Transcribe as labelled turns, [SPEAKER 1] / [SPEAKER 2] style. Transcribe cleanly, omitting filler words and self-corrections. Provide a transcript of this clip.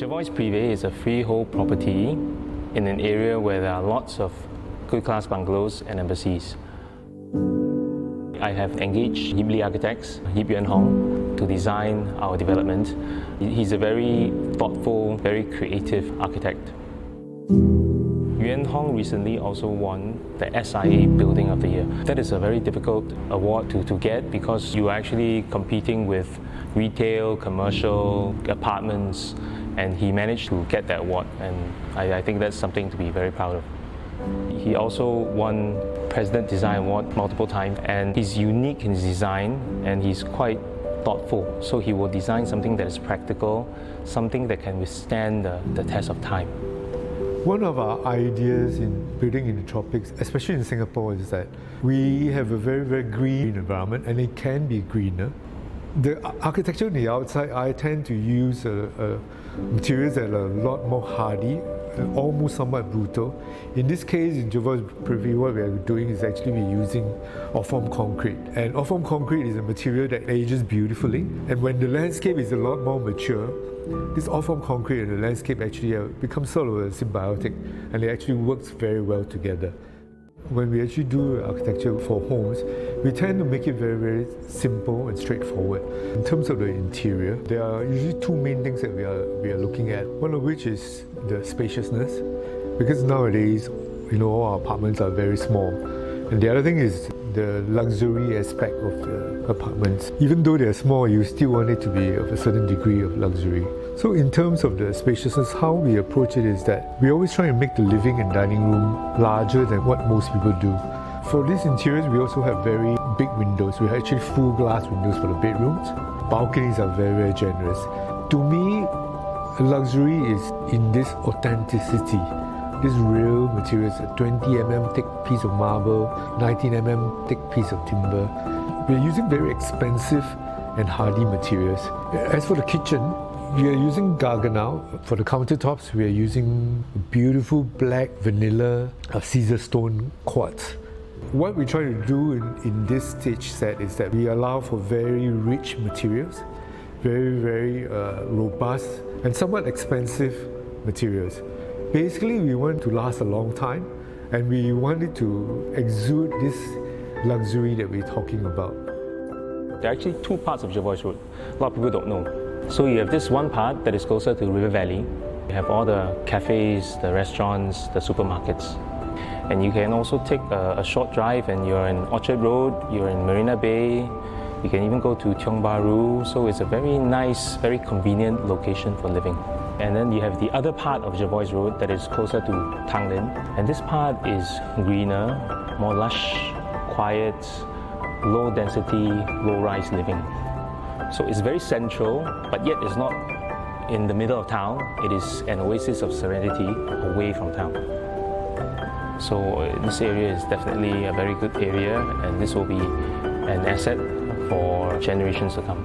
[SPEAKER 1] Jervois Prive is a freehold property in an area where there are lots of good class bungalows and embassies. I have engaged Yip Architects, Yip Yuen Hong, to design our development. He's a very thoughtful, very creative architect. Yuen Hong recently also won the SIA Building of the Year. That is a very difficult award to get because you are actually competing with retail, commercial, apartments, and he managed to get that award, and I think that's something to be very proud of. He also won President Design Award multiple times, and he's unique in his design and he's quite thoughtful. So he will design something that is practical, something that can withstand the test of time.
[SPEAKER 2] One of our ideas in building in the tropics, especially in Singapore, is that we have a very, very green environment and it can be greener. The architecture on the outside, I tend to use materials that are a lot more hardy, almost somewhat brutal. In this case, in Jervois Prive, what we are doing is actually we're using off-form concrete. And off-form concrete is a material that ages beautifully. And when the landscape is a lot more mature, this off-form concrete and the landscape actually becomes sort of a symbiotic, and it actually works very well together. When we actually do architecture for homes, we tend to make it very, very simple and straightforward. In terms of the interior, there are usually two main things that we are looking at. One of which is the spaciousness, because nowadays, all our apartments are very small. And the other thing is the luxury aspect of the apartments. Even though they're small, you still want it to be of a certain degree of luxury. So in terms of the spaciousness, how we approach it is that we always try to make the living and dining room larger than what most people do. For these interiors, we also have very big windows. We have actually full glass windows for the bedrooms. Balconies are very, very generous. To me, luxury is in this authenticity. This real materials, a 20 mm thick piece of marble, 19 mm thick piece of timber. We're using very expensive and hardy materials. As for the kitchen, we are using Garganel. For the countertops, we are using beautiful black vanilla Caesar stone quartz. What we try to do in this stage set is that we allow for very rich materials, very, very robust and somewhat expensive materials. Basically, we want to last a long time, and we wanted to exude this luxury that we're talking about.
[SPEAKER 1] There are actually two parts of Jervois Road. A lot of people don't know. So you have this one part that is closer to River Valley. You have all the cafes, the restaurants, the supermarkets. And you can also take a short drive and you're in Orchard Road, you're in Marina Bay, you can even go to Tiong Bahru. So it's a very nice, very convenient location for living. And then you have the other part of Jervois Road that is closer to Tanglin. And this part is greener, more lush, quiet, low density, low rise living. So it's very central, but yet it's not in the middle of town. It is an oasis of serenity away from town. So this area is definitely a very good area, and this will be an asset for generations to come.